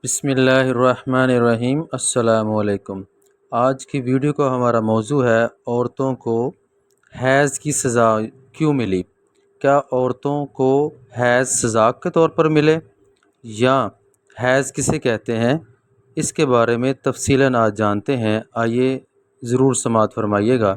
بسم اللہ الرحمن الرحیم۔ السلام علیکم۔ آج کی ویڈیو کا ہمارا موضوع ہے عورتوں کو حیض کی سزا کیوں ملی؟ کیا عورتوں کو حیض سزا کے طور پر ملے یا حیض کسے کہتے ہیں؟ اس کے بارے میں تفصیلاً آج جانتے ہیں، آئیے ضرور سماعت فرمائیے گا۔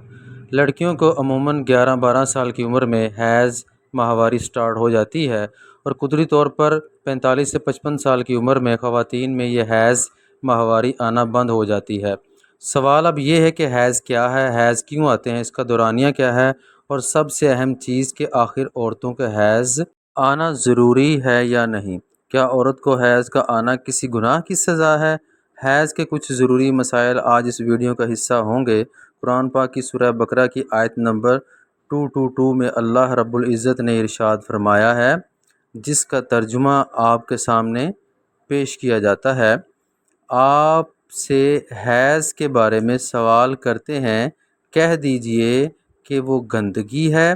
لڑکیوں کو عموماً 11-12 سال کی عمر میں حیض ماہواری سٹارٹ ہو جاتی ہے اور قدرتی طور پر 45 سے 55 سال کی عمر میں خواتین میں یہ حیض ماہواری آنا بند ہو جاتی ہے۔ سوال اب یہ ہے کہ حیض کیا ہے، حیض کیوں آتے ہیں، اس کا دورانیہ کیا ہے، اور سب سے اہم چیز کہ آخر عورتوں کے حیض آنا ضروری ہے یا نہیں؟ کیا عورت کو حیض کا آنا کسی گناہ کی سزا ہے؟ حیض کے کچھ ضروری مسائل آج اس ویڈیو کا حصہ ہوں گے۔ قرآن پاک کی سورہ بقرہ کی آیت نمبر 222 میں اللہ رب العزت نے ارشاد فرمایا ہے، جس کا ترجمہ آپ کے سامنے پیش کیا جاتا ہے۔ آپ سے حیض کے بارے میں سوال کرتے ہیں، کہہ دیجئے کہ وہ گندگی ہے۔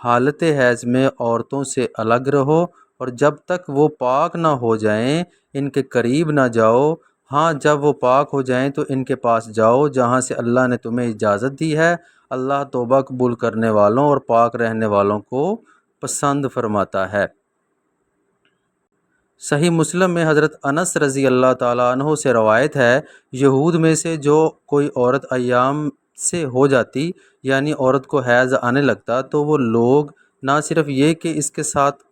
حالت حیض میں عورتوں سے الگ رہو اور جب تک وہ پاک نہ ہو جائیں ان کے قریب نہ جاؤ۔ ہاں، جب وہ پاک ہو جائیں تو ان کے پاس جاؤ جہاں سے اللہ نے تمہیں اجازت دی ہے۔ اللہ توبہ قبول کرنے والوں اور پاک رہنے والوں کو پسند فرماتا ہے۔ صحیح مسلم میں حضرت انس رضی اللہ تعالیٰ عنہ سے روایت ہے، یہود میں سے جو کوئی عورت ایام سے ہو جاتی، یعنی عورت کو حیض آنے لگتا، تو وہ لوگ نہ صرف یہ کہ اس کے ساتھ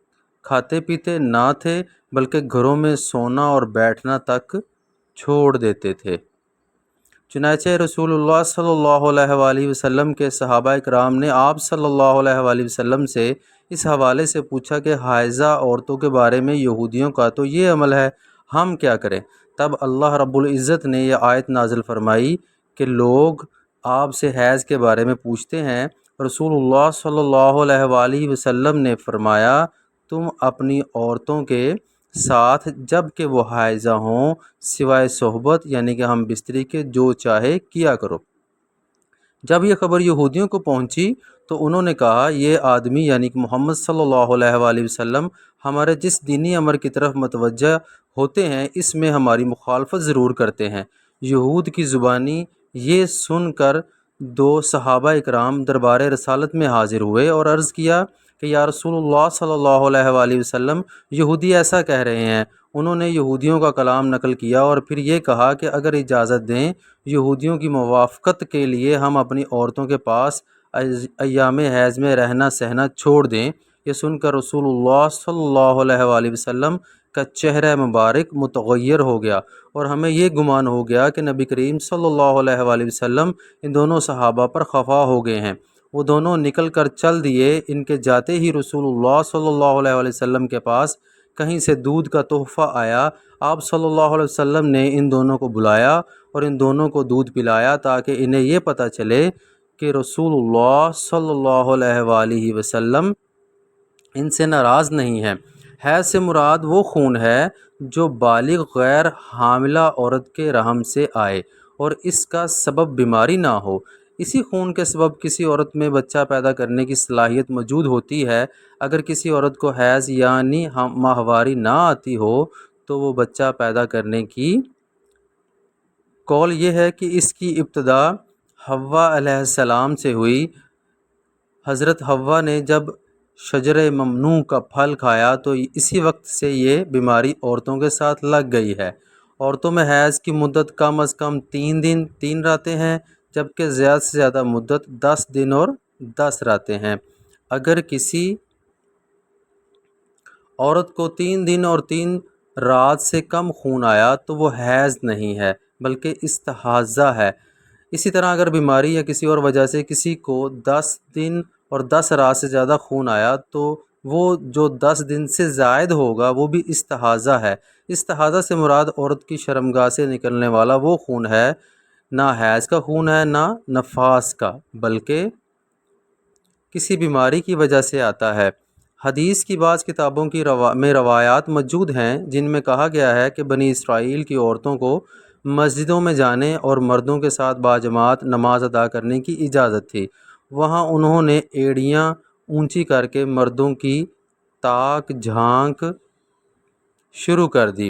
کھاتے پیتے نہ تھے بلکہ گھروں میں سونا اور بیٹھنا تک چھوڑ دیتے تھے۔ چنانچہ رسول اللہ صلی اللہ علیہ وآلہ وسلم کے صحابہ اکرام نے آپ صلی اللہ علیہ وآلہ وسلم سے اس حوالے سے پوچھا کہ حائضہ عورتوں کے بارے میں یہودیوں کا تو یہ عمل ہے، ہم کیا کریں؟ تب اللہ رب العزت نے یہ آیت نازل فرمائی کہ لوگ آپ سے حیض کے بارے میں پوچھتے ہیں۔ رسول اللہ صلی اللہ علیہ وآلہ وسلم نے فرمایا، تم اپنی عورتوں کے ساتھ جب کہ وہ حائضہ ہوں سوائے صحبت یعنی کہ ہم بستری کے جو چاہے کیا کرو۔ جب یہ خبر یہودیوں کو پہنچی تو انہوں نے کہا، یہ آدمی یعنی کہ محمد صلی اللہ علیہ وآلہ وسلم ہمارے جس دینی امر کی طرف متوجہ ہوتے ہیں اس میں ہماری مخالفت ضرور کرتے ہیں۔ یہود کی زبانی یہ سن کر دو صحابہ اکرام دربار رسالت میں حاضر ہوئے اور عرض کیا کہ یا رسول اللہ صلی اللہ علیہ وآلہ وسلم، یہودی ایسا کہہ رہے ہیں۔ انہوں نے یہودیوں کا کلام نقل کیا اور پھر یہ کہا کہ اگر اجازت دیں یہودیوں کی موافقت کے لیے ہم اپنی عورتوں کے پاس ایام حیض میں رہنا سہنا چھوڑ دیں۔ یہ سن کر رسول اللہ صلی اللہ علیہ وآلہ وسلم کا چہرہ مبارک متغیر ہو گیا اور ہمیں یہ گمان ہو گیا کہ نبی کریم صلی اللہ علیہ وآلہ وسلم ان دونوں صحابہ پر خفا ہو گئے ہیں۔ وہ دونوں نکل کر چل دیے۔ ان کے جاتے ہی رسول اللہ صلی اللہ علیہ وآلہ وسلم کے پاس کہیں سے دودھ کا تحفہ آیا۔ آپ صلی اللہ علیہ وسلم نے ان دونوں کو بلایا اور ان دونوں کو دودھ پلایا تاکہ انہیں یہ پتہ چلے کہ رسول اللہ صلی اللہ علیہ وآلہ وسلم ان سے ناراض نہیں ہے۔ حیض سے مراد وہ خون ہے جو بالغ غیر حاملہ عورت کے رحم سے آئے اور اس کا سبب بیماری نہ ہو۔ اسی خون کے سبب کسی عورت میں بچہ پیدا کرنے کی صلاحیت موجود ہوتی ہے۔ اگر کسی عورت کو حیض یعنی ماہواری نہ آتی ہو تو وہ بچہ پیدا کرنے کی قول یہ ہے کہ اس کی ابتدا حوا علیہ السلام سے ہوئی۔ حضرت حوا نے جب شجر ممنوع کا پھل کھایا تو اسی وقت سے یہ بیماری عورتوں کے ساتھ لگ گئی ہے۔ عورتوں میں حیض کی مدت کم از کم 3 دن 3 راتیں ہیں جبکہ زیادہ سے زیادہ مدت 10 دن اور 10 راتیں ہیں۔ اگر کسی عورت کو 3 دن اور 3 رات سے کم خون آیا تو وہ حیض نہیں ہے بلکہ استحاضہ ہے۔ اسی طرح اگر بیماری یا کسی اور وجہ سے کسی کو 10 دن اور 10 رات سے زیادہ خون آیا تو وہ جو 10 دن سے زائد ہوگا وہ بھی استحاضہ ہے۔ استحاضہ سے مراد عورت کی شرمگاہ سے نکلنے والا وہ خون ہے، نہ حیض کا خون ہے نہ نفاس کا، بلکہ کسی بیماری کی وجہ سے آتا ہے۔ حدیث کی بعض کتابوں میں روایات موجود ہیں جن میں کہا گیا ہے کہ بنی اسرائیل کی عورتوں کو مسجدوں میں جانے اور مردوں کے ساتھ باجماعت نماز ادا کرنے کی اجازت تھی۔ وہاں انہوں نے ایڑیاں اونچی کر کے مردوں کی تاک جھانک شروع کر دی۔